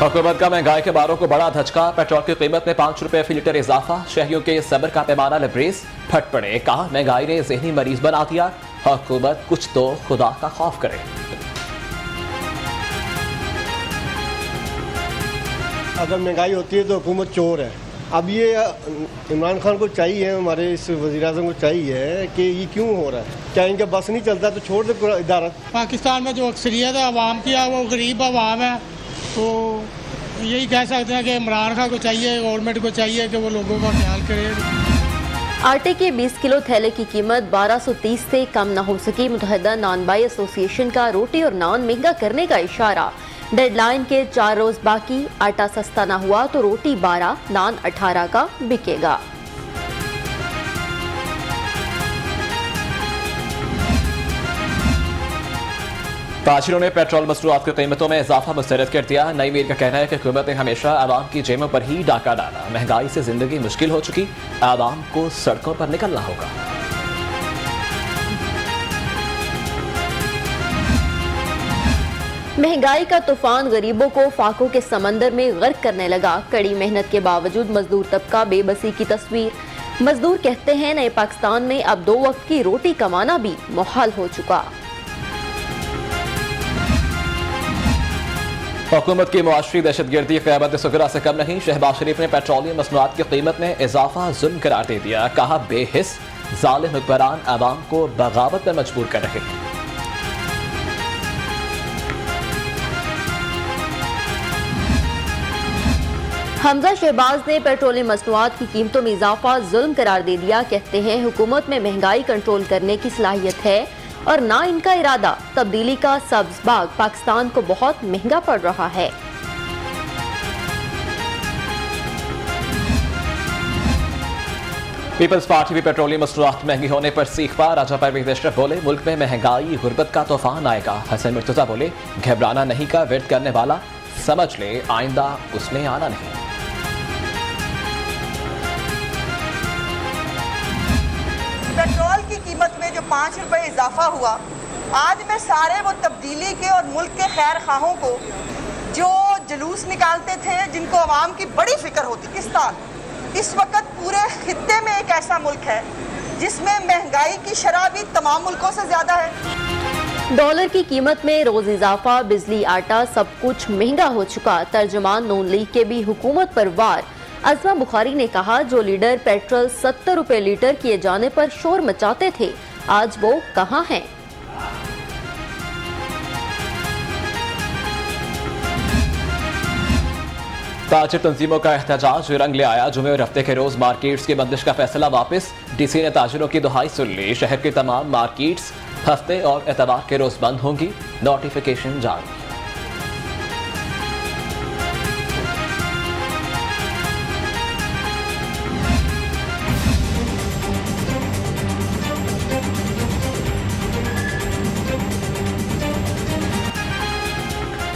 हुकूमत का महंगाई के बारों को बड़ा धचका। पेट्रोल की कीमत में 5 रुपए फी लीटर इजाफा। शहरियों के सब्र का पैमाना लबरेज। फट पड़े। कहा महंगाई ने ज़हनी मरीज बना दिया। हुकूमत कुछ तो खुदा का खौफ करे। अगर महंगाई होती है तो हुकूमत चोर है। अब ये इमरान खान को चाहिए, हमारे इस वज़ीर-ए-आज़म को चाहिए कि ये क्यों हो रहा है। क्या इनका बस नहीं चलता तो छोड़ दे इदारा। पाकिस्तान में जो अक्सरियत है आवाम की है वो गरीब आवाम है, तो यही कह सकते हैं कि इमरान खान को चाहिए, गवर्नमेंट को चाहिए कि वो लोगों का ख्याल करे। आटे के 20 किलो थैले की कीमत 1230 से कम न हो सकी। मुत्तहिदा नान बाई एसोसिएशन का रोटी और नान महंगा करने का इशारा। डेडलाइन के 4 रोज बाकी। आटा सस्ता न हुआ तो रोटी 12, नान 18 का बिकेगा। ताजिरों ने पेट्रोल मसनूआत की कीमतों में इजाफा मुस्तरद कर दिया। नई मीर का कहना है कि हुकूमत ने हमेशा आवाम की जेबों पर ही डाका डाला। महंगाई से जिंदगी मुश्किल हो चुकी। आवाम को सड़कों पर निकलना होगा। महंगाई का तूफान गरीबों को फाकों के समंदर में गर्क करने लगा। कड़ी मेहनत के बावजूद मजदूर तबका बेबसी की तस्वीर। मजदूर कहते हैं नए पाकिस्तान में अब 2 वक्त की रोटी कमाना भी मुहाल हो चुका। हुकूमत की मुआशरी दहशतगर्दी क़यामत सुगरा से कम नहीं। शहबाज शरीफ ने पेट्रोलियम मसनूआत की कीमत में इजाफा जुल्म करार दे दिया। कहा बेहिस जालिम हुक्मरान आवाम को बगावत पर मजबूर कर रहे हैं। हमजा शहबाज ने पेट्रोलियम मसनूआत की कीमतों में इजाफा जुल्म करार दे दिया। कहते हैं हुकूमत में महंगाई कंट्रोल करने की सलाहियत है और ना इनका इरादा। तब्दीली का सब्ज बाग पाकिस्तान को बहुत महंगा पड़ रहा है। पीपल्स पार्टी भी पेट्रोलियम मसनूआत महंगी होने पर सीख पा। राजा परवेज अशरफ बोले मुल्क में महंगाई गुर्बत का तूफान आएगा। हसन मुर्तजा बोले घबराना नहीं का विर्द करने वाला समझ ले आइंदा उसने आना नहीं। पेट्रोल की कीमत में जो 5 रुपए इजाफा हुआ, आज मैं सारे वो तब्दीली के और मुल्क के खैर खाहों को जो जुलूस निकालते थे, जिनको आवाम की बड़ी फिक्र होती। पाकिस्तान इस वक्त पूरे खित्ते में एक ऐसा मुल्क है जिसमें महंगाई की शरह भी तमाम मुल्कों से ज्यादा है। डॉलर की कीमत में रोज इजाफा। बिजली, आटा सब कुछ महंगा हो चुका। तर्जुमान नून लीग के भी हुकूमत पर वार। अज़मा बुखारी ने कहा जो लीडर पेट्रोल 70 रुपए लीटर किए जाने पर शोर मचाते थे आज वो कहां हैं। ताजिर तंजीमों का एहतजाज रंग ले आया। जुमे और हफ्ते के रोज मार्केट्स की बंदिश का फैसला वापस। डीसी ने ताजिरों की दुहाई सुन ली। शहर की तमाम मार्केट्स हफ्ते और एतवार के रोज बंद होंगी। नोटिफिकेशन जारी।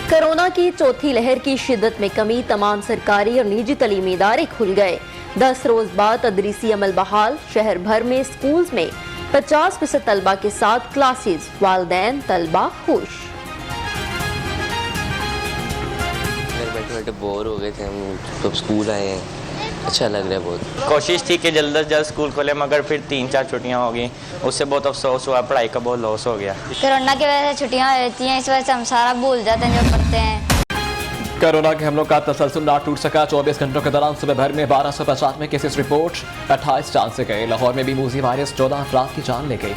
कोरोना की चौथी लहर की शिद्दत में कमी। तमाम सरकारी और निजी तलीमी इदारे खुल गए। 10 रोज बाद तदरीसी अमल बहाल। शहर भर में स्कूल्स में 50% तलबा के साथ क्लासेस। वालिदैन तलबा खुश। बैठे बैठे बोर हो गए थे हम, तो स्कूल आए हैं, अच्छा लग रहा है बहुत। कोशिश थी कि जल्द से जल्द स्कूल खोले, मगर फिर 3-4 छुट्टियां हो गई, उससे बहुत अफसोस हुआ। पढ़ाई का बहुत लॉस हो गया। कोरोना की वजह से छुट्टियां रहती हैं, इस वजह से हम सारा भूल जाते हैं जो पढ़ते हैं। कोरोना के हमलों का तसलसल ना टूट सका। 24 घंटों के दौरान सुबह भर में 1295 केसेस रिपोर्ट। 28 जान से गए। लाहौर में भी मूजी वायरस 14 अफराद की जान ले गई।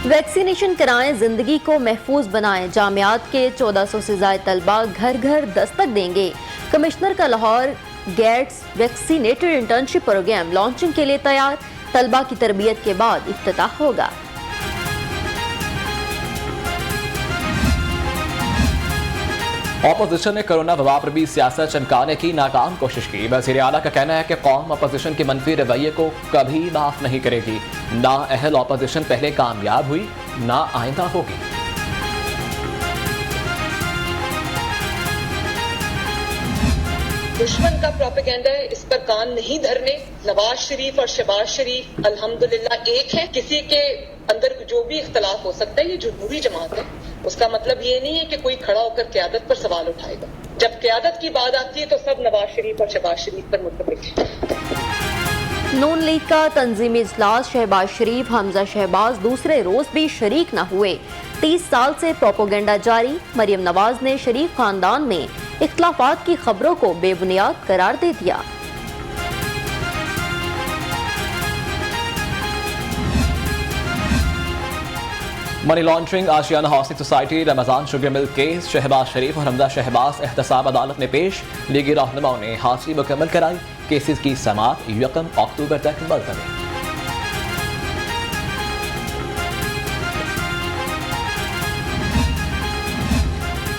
वैक्सीनेशन कराएं, जिंदगी को महफूज बनाएं। जामियात के 1400 से ज्यादा तलबा घर घर दस्तक देंगे। कमिश्नर का Lahore gates vaccinated internship program launching के लिए तैयार। तलबा की तरबियत के बाद इफ्तिताह होगा। ऑपोजिशन ने कोरोना वबा पर भी सियासत चमकाने की नाकाम कोशिश की। वज़ीर आला का कहना है कि कौम ऑपोजिशन के मनफी रवैये को कभी माफ नहीं करेगी। ना अहल ऑपोजिशन पहले कामयाब हुई, ना आइंदा होगी। दुश्मन का प्रोपेगेंडा है, इस पर कान नहीं धरने। नवाज शरीफ और शहबाज शरीफ अल्हम्दुलिल्लाह एक है। किसी के अंदर जो भी इख्तलाफ हो सकता है, ये जमहूरी जमात है। उसका मतलब ये नहीं है कि कोई खड़ा होकर क़यादत पर सवाल उठाएगा। जब क़यादत की बात आती है तो सब नवाज शरीफ और शहबाज शरीफ पर मुतफिक है। नून लीग का तंजीमी इजलास शहबाज शरीफ हमजा शहबाज दूसरे रोज भी शरीक न हुए। 30 साल से प्रोपोगेंडा जारी। मरियम नवाज ने शरीफ खानदान में इख्तलाफात की खबरों को बेबुनियाद करार दे दिया। Money laundering Ashiana housing society Ramzan sugar mill case Shahbaz Sharif और हमजा शहबाज एहतसाब अदालत में पेश। लीगी रहनुमाओं ने हाजिरी मुकम्मल कराई। केसेस की समाअत 1 अक्टूबर तक मुलतवी।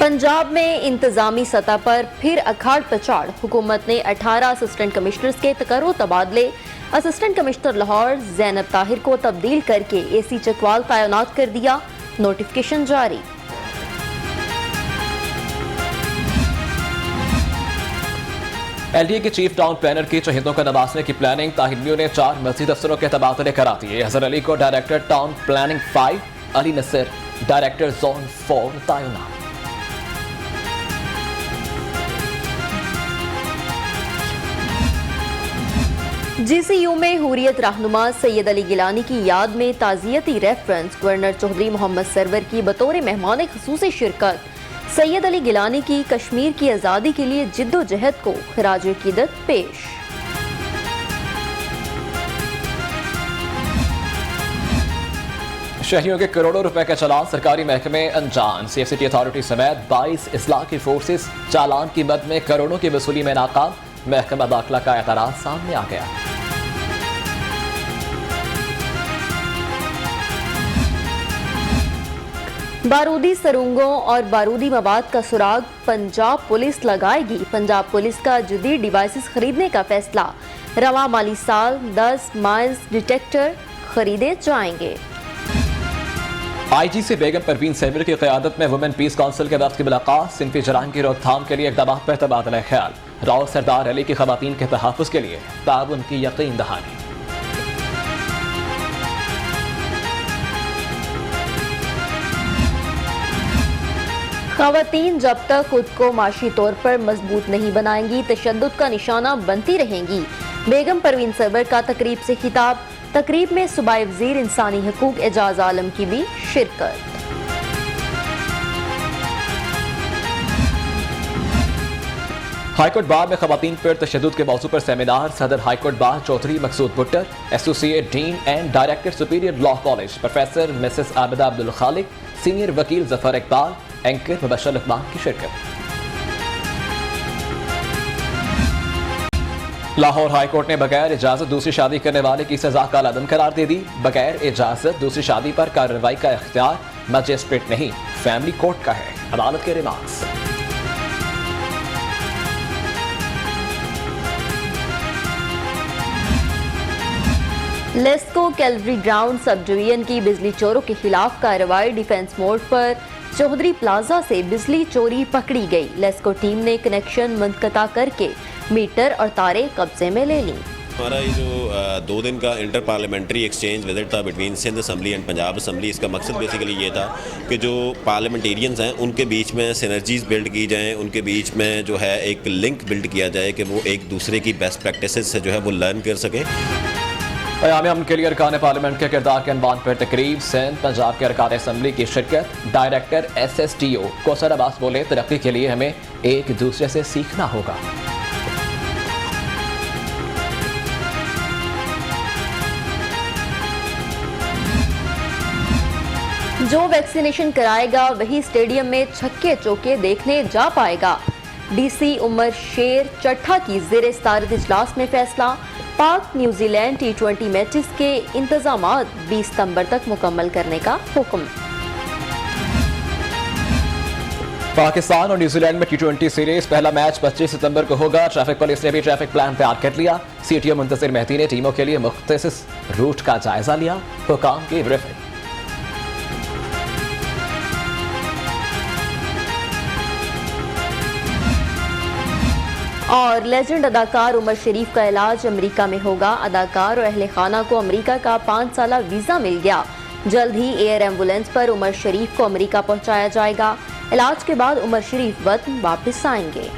पंजाब में इंतजामी सतह पर फिर अखाड़ पछाड़। हुकूमत ने 18 असिस्टेंट कमिश्नर्स के तकर्रो तबादले। असिस्टेंट कमिश्नर लाहौर ज़ैनब ताहिर को तब्दील करके एसी चकवाल तैनात कर दिया। नोटिफिकेशन जारी। एलडीए के चीफ टाउन प्लानर की शहीदों को नवाजने की प्लानिंग। ताहिमियों ने 4 मस्जिद अफसरों के तबादले करा दिए। अजहर अली को डायरेक्टर टाउन प्लानिंग 5, अली नसर डायरेक्टर जोन 4 तैनात। जीसीयू में हुर्रियत रहनुमा सैयद अली गिलानी की याद में ताज़ियती रेफरेंस। गवर्नर चौधरी मोहम्मद सरवर की बतौर मेहमान खुसूसी शिरकत। सैयद अली गिलानी की कश्मीर की आज़ादी के लिए जिद्दोजहद को खराज अकीदत पेश। शहरियों के करोड़ों रुपए का चालान सरकारी महकमे अनजान। सीएफसीटी अथॉरिटी समेत 22 इस्लाह की फोर्सेस चालान की मद में करोड़ों की वसूली में नाकाम। महकमा दाखिला का एतराज सामने आ गया। बारूदी सरुंगों और बारूदी मवाद का सुराग पंजाब पुलिस लगाएगी। पंजाब पुलिस का जदीद डिवाइसेस खरीदने का फैसला। रवा माली साल 10 माइल्स डिटेक्टर खरीदे जाएंगे। आईजी से बेगम परवीन सैबर की क़यादत में वुमेन पीस काउंसिल के वक्त की मुलाकात। सिनफी जराइम की रोकथाम के लिए इक़दाम पर तबादला ख्याल। राव सरदार अली की ख़वातीन के तहफ़्फ़ुज़ के लिए ताउन की यकीन दहानी। ख़वातीन जब तक खुद को माशी तौर पर मजबूत नहीं बनाएंगी तशद्दुद का निशाना बनती रहेंगी। बेगम परवीन सैबर का तकरीब से खिताब। तकरीब में सूबाई वज़ीर इंसानी हकूक एजाज आलम की भी शिरकत। हाईकोर्ट बार में ख़वातीन पर तशद्दुद के मौजू पर सेमिनार। सदर high court bar Chaudhry Maqsood Buttar, associate dean and director Superior Law College professor Mrs Abida Abdul Khaliq, senior वकील जफर इकबाल, एंकर मुबशर लुकमान की शिरकत। लाहौर हाईकोर्ट ने बगैर इजाजत दूसरी शादी करने वाले की सजा का अदम करार दे दी। बगैर इजाजत दूसरी शादी पर कार्रवाई का इख्तियार मजिस्ट्रेट नहीं, फैमिली कोर्ट का है। अदालत के remarks. LESCO Calvary ground sub division की बिजली चोरों के खिलाफ कार्रवाई। डिफेंस मोड पर चौधरी प्लाजा से बिजली चोरी पकड़ी गई। लेस्को टीम ने कनेक्शन मुनक़ता करके मीटर और तारे कब्जे में ले ली। हमारा ये जो 2 दिन का इंटर पार्लियामेंट्री एक्सचेंज विजिट था between Sindh assembly and Punjab assembly, इसका मकसद बेसिकली ये था कि जो पार्लियामेंटेरियंस हैं उनके बीच में सिनर्जीज बिल्ड की जाएँ, उनके बीच में जो है एक लिंक बिल्ड किया जाए कि वो एक दूसरे की बेस्ट प्रैक्टिसेस से जो है वो लर्न कर सकें। क़याम अमन के लिए अरकान पार्लियामेंट के किरदार के अनवान पर तकरीब। सिंध पंजाब के अरकान असम्बली की शिरकत। डायरेक्टर SSTO कौसर अब्बास बोले, तरक्की के लिए हमें एक दूसरे से सीखना होगा। जो वैक्सीनेशन कराएगा वही स्टेडियम में छक्के चौके देखने जा पाएगा। DC उमर शेर चट्ठा की ज़ेर सदारत इजलास में फैसला। पाक न्यूजीलैंड T20 मैचेस के इंतजामात 20 सितंबर तक मुकम्मल करने का हुक्म। पाकिस्तान और न्यूजीलैंड में T20 सीरीज पहला मैच 25 सितंबर को होगा। ट्रैफिक पुलिस ने भी ट्रैफिक प्लान तैयार कर लिया। CTO मुंतज़िर मेहदी ने टीमों के लिए मुख्तसिस रूट का जायजा लिया। हुकाम की ब्रीफिंग। और लेजेंड अदाकार उमर शरीफ का इलाज अमेरिका में होगा। अदाकार और अहले खाना को अमेरिका का 5 साला वीजा मिल गया। जल्द ही एयर एम्बुलेंस पर उमर शरीफ को अमेरिका पहुंचाया जाएगा। इलाज के बाद उमर शरीफ वतन वापस आएंगे।